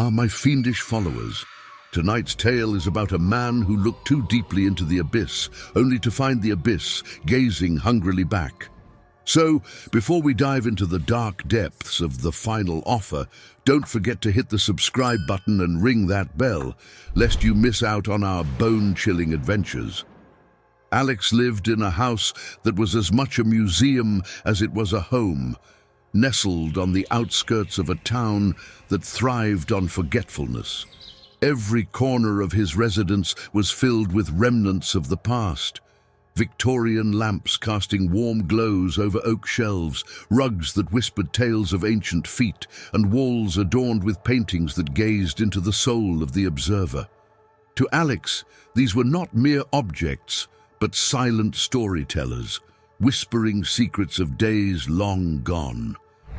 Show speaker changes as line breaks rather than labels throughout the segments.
my fiendish followers. Tonight's tale is about a man who looked too deeply into the abyss, only to find the abyss gazing hungrily back. So, before we dive into the dark depths of The Final Offer, don't forget to hit the subscribe button and ring that bell, lest you miss out on our bone-chilling adventures. Alex lived in a house that was as much a museum as it was a home, nestled on the outskirts of a town that thrived on forgetfulness. Every corner of his residence was filled with remnants of the past. Victorian lamps casting warm glows over oak shelves, rugs that whispered tales of ancient feet, and walls adorned with paintings that gazed into the soul of the observer. To Alex, these were not mere objects, but silent storytellers, whispering secrets of days long gone.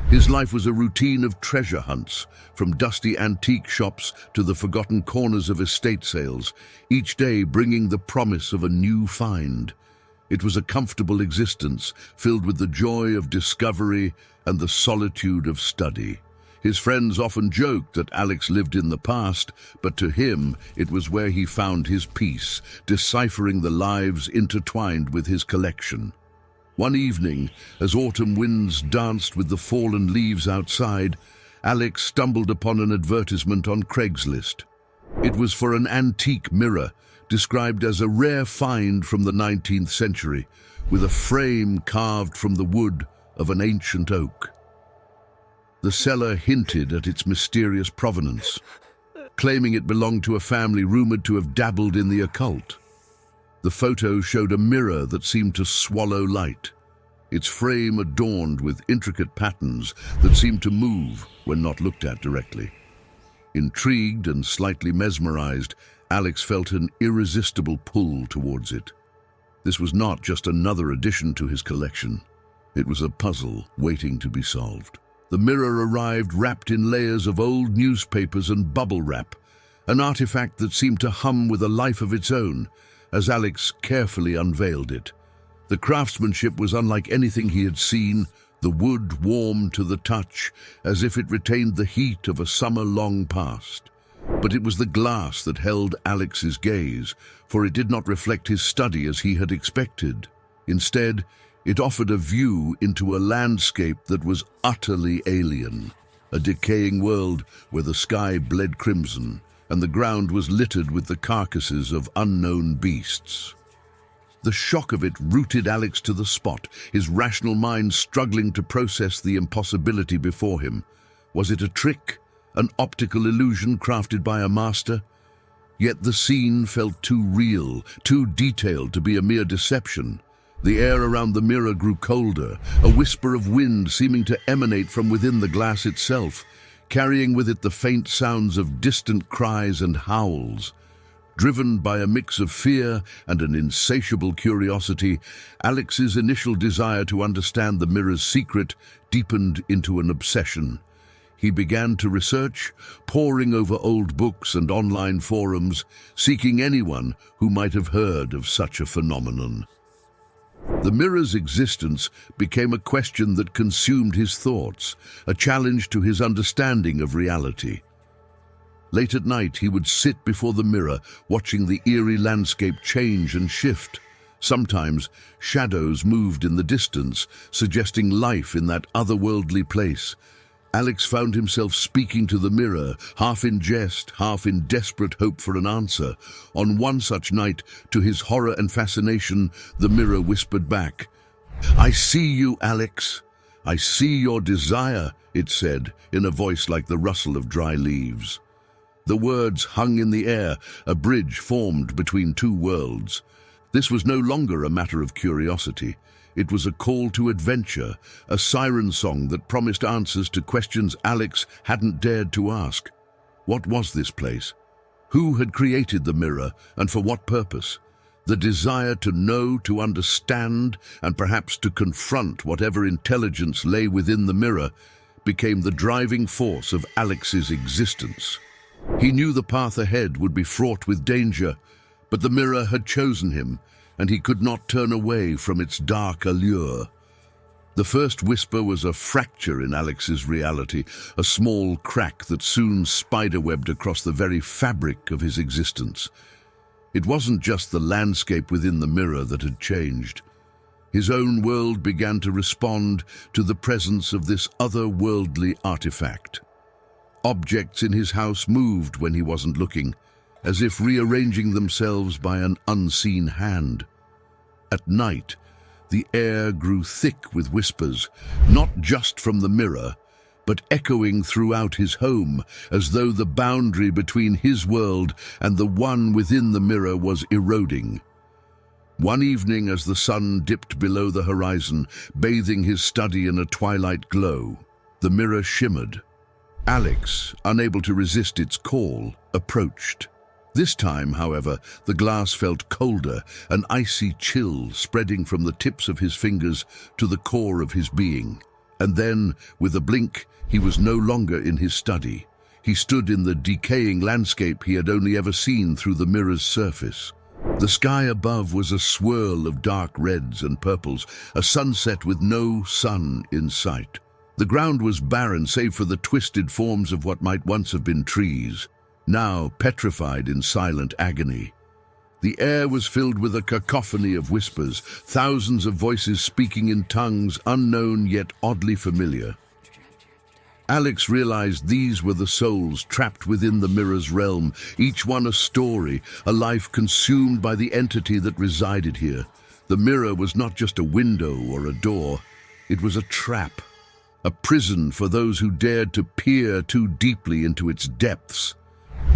His life was a routine of treasure hunts, from dusty antique shops to the forgotten corners of estate sales, each day bringing the promise of a new find. It was a comfortable existence, filled with the joy of discovery and the solitude of study. His friends often joked that Alex lived in the past, but to him it was where he found his peace, deciphering the lives intertwined with his collection. One evening, as autumn winds danced with the fallen leaves outside, Alex stumbled upon an advertisement on Craigslist. It was for an antique mirror, described as a rare find from the 19th century, with a frame carved from the wood of an ancient oak. The seller hinted at its mysterious provenance, claiming it belonged to a family rumored to have dabbled in the occult. The photo showed a mirror that seemed to swallow light, its frame adorned with intricate patterns that seemed to move when not looked at directly. Intrigued and slightly mesmerized, Alex felt an irresistible pull towards it. This was not just another addition to his collection. It was a puzzle waiting to be solved. The mirror arrived wrapped in layers of old newspapers and bubble wrap, an artifact that seemed to hum with a life of its own as Alex carefully unveiled it. The craftsmanship was unlike anything he had seen, the wood warm to the touch, as if it retained the heat of a summer long past. But it was the glass that held Alex's gaze, for it did not reflect his study as he had expected. Instead, it offered a view into a landscape that was utterly alien, a decaying world where the sky bled crimson and the ground was littered with the carcasses of unknown beasts. The shock of it rooted Alex to the spot, his rational mind struggling to process the impossibility before him. Was it a trick, an optical illusion crafted by a master? Yet the scene felt too real, too detailed to be a mere deception. The air around the mirror grew colder, a whisper of wind seeming to emanate from within the glass itself, carrying with it the faint sounds of distant cries and howls. Driven by a mix of fear and an insatiable curiosity, Alex's initial desire to understand the mirror's secret deepened into an obsession. He began to research, poring over old books and online forums, seeking anyone who might have heard of such a phenomenon. The mirror's existence became a question that consumed his thoughts, a challenge to his understanding of reality. Late at night, he would sit before the mirror, watching the eerie landscape change and shift. Sometimes, shadows moved in the distance, suggesting life in that otherworldly place. Alex found himself speaking to the mirror, half in jest, half in desperate hope for an answer. On one such night, to his horror and fascination, the mirror whispered back, "I see you, Alex. I see your desire," it said, in a voice like the rustle of dry leaves. The words hung in the air, a bridge formed between two worlds. This was no longer a matter of curiosity. It was a call to adventure, a siren song that promised answers to questions Alex hadn't dared to ask. What was this place? Who had created the mirror, and for what purpose? The desire to know, to understand, and perhaps to confront whatever intelligence lay within the mirror became the driving force of Alex's existence. He knew the path ahead would be fraught with danger, but the mirror had chosen him, and he could not turn away from its dark allure. The first whisper was a fracture in Alex's reality, a small crack that soon spiderwebbed across the very fabric of his existence. It wasn't just the landscape within the mirror that had changed. His own world began to respond to the presence of this otherworldly artifact. Objects in his house moved when he wasn't looking, as if rearranging themselves by an unseen hand. At night, the air grew thick with whispers, not just from the mirror, but echoing throughout his home, as though the boundary between his world and the one within the mirror was eroding. One evening, as the sun dipped below the horizon, bathing his study in a twilight glow, the mirror shimmered. Alex, unable to resist its call, approached. This time, however, the glass felt colder, an icy chill spreading from the tips of his fingers to the core of his being. And then, with a blink, he was no longer in his study. He stood in the decaying landscape he had only ever seen through the mirror's surface. The sky above was a swirl of dark reds and purples, a sunset with no sun in sight. The ground was barren save for the twisted forms of what might once have been trees, now petrified in silent agony. The air was filled with a cacophony of whispers, thousands of voices speaking in tongues unknown yet oddly familiar. Alex realized these were the souls trapped within the mirror's realm, each one a story, a life consumed by the entity that resided here. The mirror was not just a window or a door, it was a trap, a prison for those who dared to peer too deeply into its depths.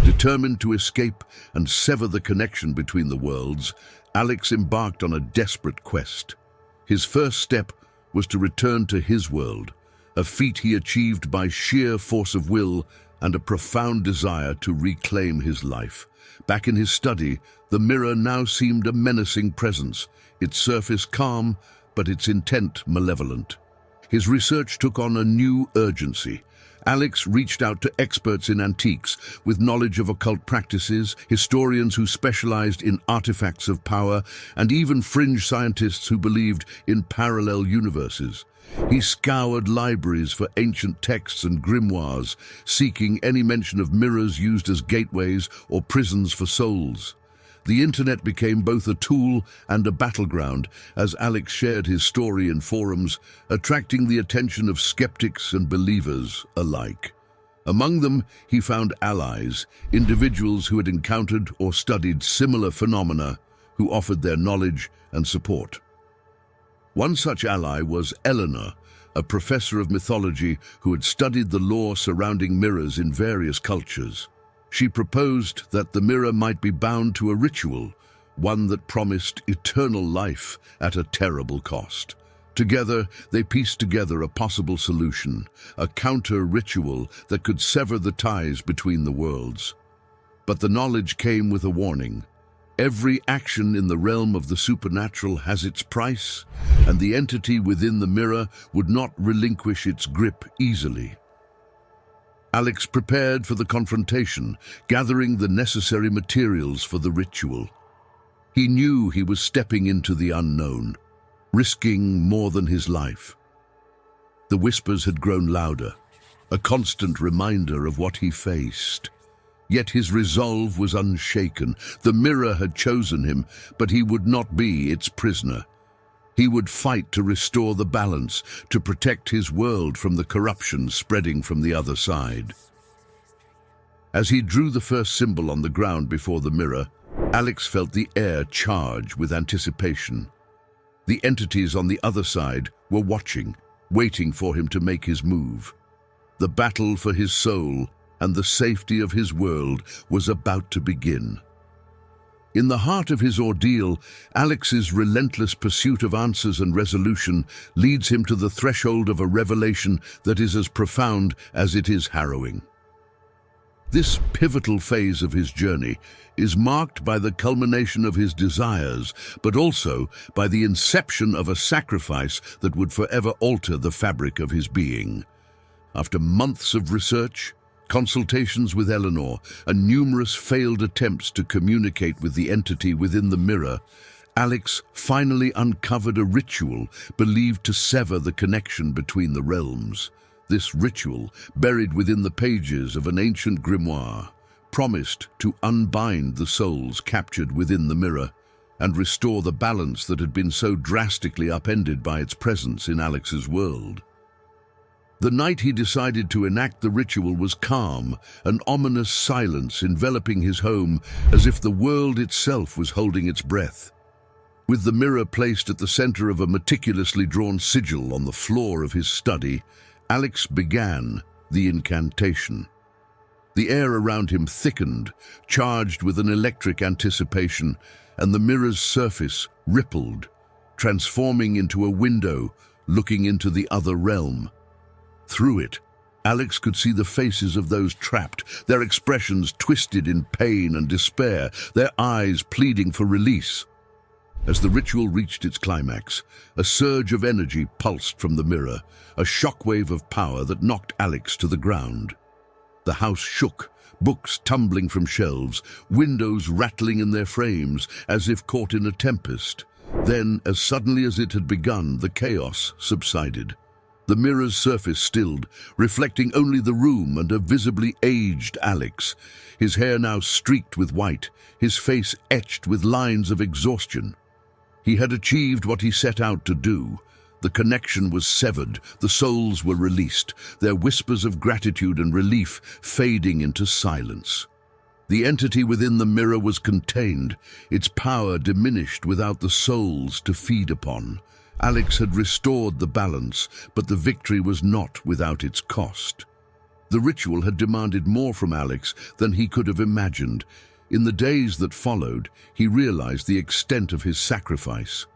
Determined to escape and sever the connection between the worlds, Alex embarked on a desperate quest. His first step was to return to his world, a feat he achieved by sheer force of will and a profound desire to reclaim his life. Back in his study, the mirror now seemed a menacing presence, its surface calm, but its intent malevolent. His research took on a new urgency. Alex reached out to experts in antiques with knowledge of occult practices, historians who specialized in artifacts of power, and even fringe scientists who believed in parallel universes. He scoured libraries for ancient texts and grimoires, seeking any mention of mirrors used as gateways or prisons for souls. The internet became both a tool and a battleground as Alex shared his story in forums, attracting the attention of skeptics and believers alike. Among them, he found allies, individuals who had encountered or studied similar phenomena, who offered their knowledge and support. One such ally was Eleanor, a professor of mythology who had studied the lore surrounding mirrors in various cultures. She proposed that the mirror might be bound to a ritual, one that promised eternal life at a terrible cost. Together, they pieced together a possible solution, a counter-ritual that could sever the ties between the worlds. But the knowledge came with a warning. Every action in the realm of the supernatural has its price, and the entity within the mirror would not relinquish its grip easily. Alex prepared for the confrontation, gathering the necessary materials for the ritual. He knew he was stepping into the unknown, risking more than his life. The whispers had grown louder, a constant reminder of what he faced. Yet his resolve was unshaken. The mirror had chosen him, but he would not be its prisoner. He would fight to restore the balance, to protect his world from the corruption spreading from the other side. As he drew the first symbol on the ground before the mirror, Alex felt the air charge with anticipation. The entities on the other side were watching, waiting for him to make his move. The battle for his soul and the safety of his world was about to begin. In the heart of his ordeal, Alex's relentless pursuit of answers and resolution leads him to the threshold of a revelation that is as profound as it is harrowing. This pivotal phase of his journey is marked by the culmination of his desires, but also by the inception of a sacrifice that would forever alter the fabric of his being. After months of research, consultations with Eleanor, and numerous failed attempts to communicate with the entity within the mirror, Alex finally uncovered a ritual believed to sever the connection between the realms. This ritual, buried within the pages of an ancient grimoire, promised to unbind the souls captured within the mirror and restore the balance that had been so drastically upended by its presence in Alex's world. The night he decided to enact the ritual was calm, an ominous silence enveloping his home as if the world itself was holding its breath. With the mirror placed at the center of a meticulously drawn sigil on the floor of his study, Alex began the incantation. The air around him thickened, charged with an electric anticipation, and the mirror's surface rippled, transforming into a window looking into the other realm. Through it, Alex could see the faces of those trapped, their expressions twisted in pain and despair, their eyes pleading for release. As the ritual reached its climax, a surge of energy pulsed from the mirror, a shockwave of power that knocked Alex to the ground. The house shook, books tumbling from shelves, windows rattling in their frames as if caught in a tempest. Then, as suddenly as it had begun, the chaos subsided. The mirror's surface stilled, reflecting only the room and a visibly aged Alex, his hair now streaked with white, his face etched with lines of exhaustion. He had achieved what he set out to do. The connection was severed, the souls were released, their whispers of gratitude and relief fading into silence. The entity within the mirror was contained, its power diminished without the souls to feed upon. Alex had restored the balance, but the victory was not without its cost. The ritual had demanded more from Alex than he could have imagined. In the days that followed, he realized the extent of his sacrifice.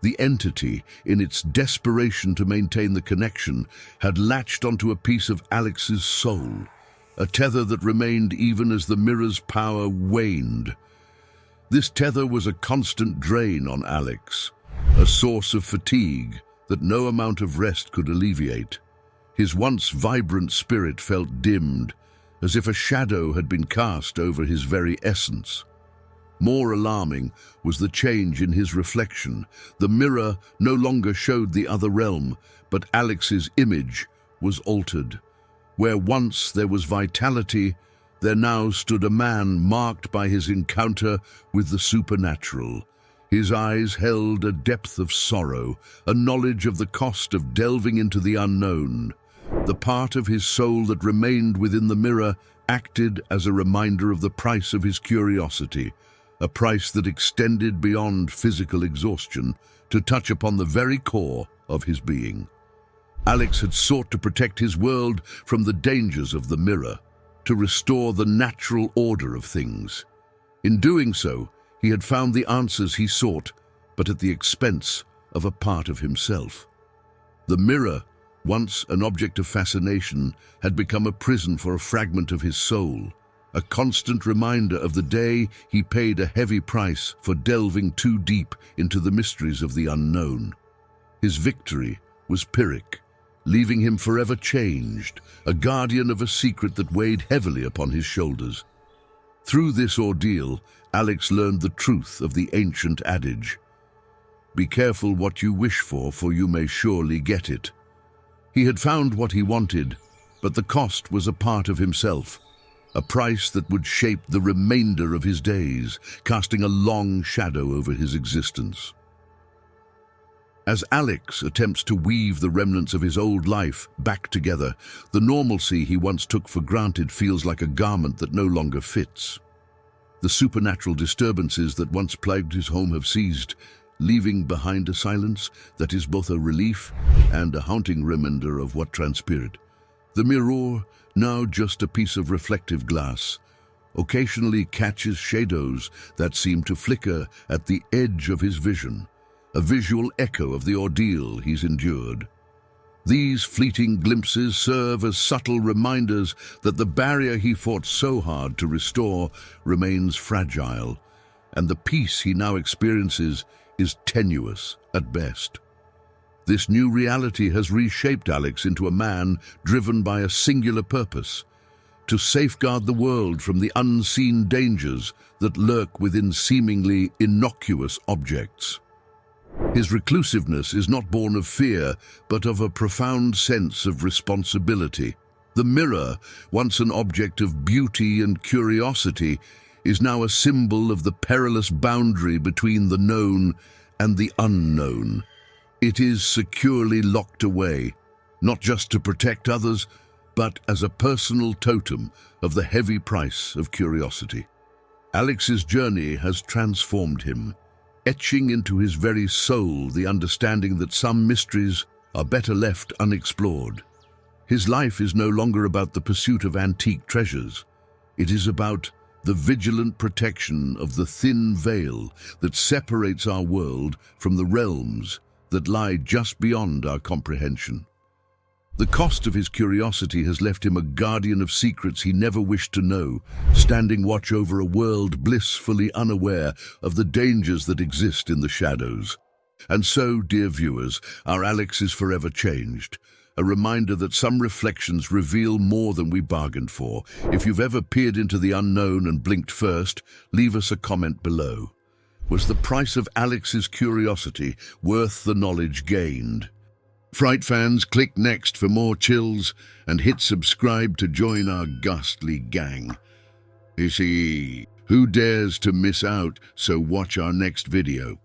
The entity, in its desperation to maintain the connection, had latched onto a piece of Alex's soul, a tether that remained even as the mirror's power waned. This tether was a constant drain on Alex, a source of fatigue that no amount of rest could alleviate. His once vibrant spirit felt dimmed, as if a shadow had been cast over his very essence. More alarming was the change in his reflection. The mirror no longer showed the other realm, but Alex's image was altered. Where once there was vitality, there now stood a man marked by his encounter with the supernatural. His eyes held a depth of sorrow, a knowledge of the cost of delving into the unknown. The part of his soul that remained within the mirror acted as a reminder of the price of his curiosity, a price that extended beyond physical exhaustion to touch upon the very core of his being. Alex had sought to protect his world from the dangers of the mirror, to restore the natural order of things. In doing so, he had found the answers he sought, but at the expense of a part of himself. The mirror, once an object of fascination, had become a prison for a fragment of his soul, a constant reminder of the day he paid a heavy price for delving too deep into the mysteries of the unknown. His victory was Pyrrhic, leaving him forever changed, a guardian of a secret that weighed heavily upon his shoulders. Through this ordeal, Alex learned the truth of the ancient adage, "Be careful what you wish for you may surely get it." He had found what he wanted, but the cost was a part of himself, a price that would shape the remainder of his days, casting a long shadow over his existence. As Alex attempts to weave the remnants of his old life back together, the normalcy he once took for granted feels like a garment that no longer fits. The supernatural disturbances that once plagued his home have ceased, leaving behind a silence that is both a relief and a haunting reminder of what transpired. The mirror, now just a piece of reflective glass, occasionally catches shadows that seem to flicker at the edge of his vision, a visual echo of the ordeal he's endured. These fleeting glimpses serve as subtle reminders that the barrier he fought so hard to restore remains fragile, and the peace he now experiences is tenuous at best. This new reality has reshaped Alex into a man driven by a singular purpose: to safeguard the world from the unseen dangers that lurk within seemingly innocuous objects. His reclusiveness is not born of fear, but of a profound sense of responsibility. The mirror, once an object of beauty and curiosity, is now a symbol of the perilous boundary between the known and the unknown. It is securely locked away, not just to protect others, but as a personal totem of the heavy price of curiosity. Alex's journey has transformed him, etching into his very soul the understanding that some mysteries are better left unexplored. His life is no longer about the pursuit of antique treasures. It is about the vigilant protection of the thin veil that separates our world from the realms that lie just beyond our comprehension. The cost of his curiosity has left him a guardian of secrets he never wished to know, standing watch over a world blissfully unaware of the dangers that exist in the shadows. And so, dear viewers, our Alex is forever changed. A reminder that some reflections reveal more than we bargained for. If you've ever peered into the unknown and blinked first, leave us a comment below. Was the price of Alex's curiosity worth the knowledge gained? Fright fans, click next for more chills and hit subscribe to join our ghastly gang. You see, who dares to miss out, so watch our next video.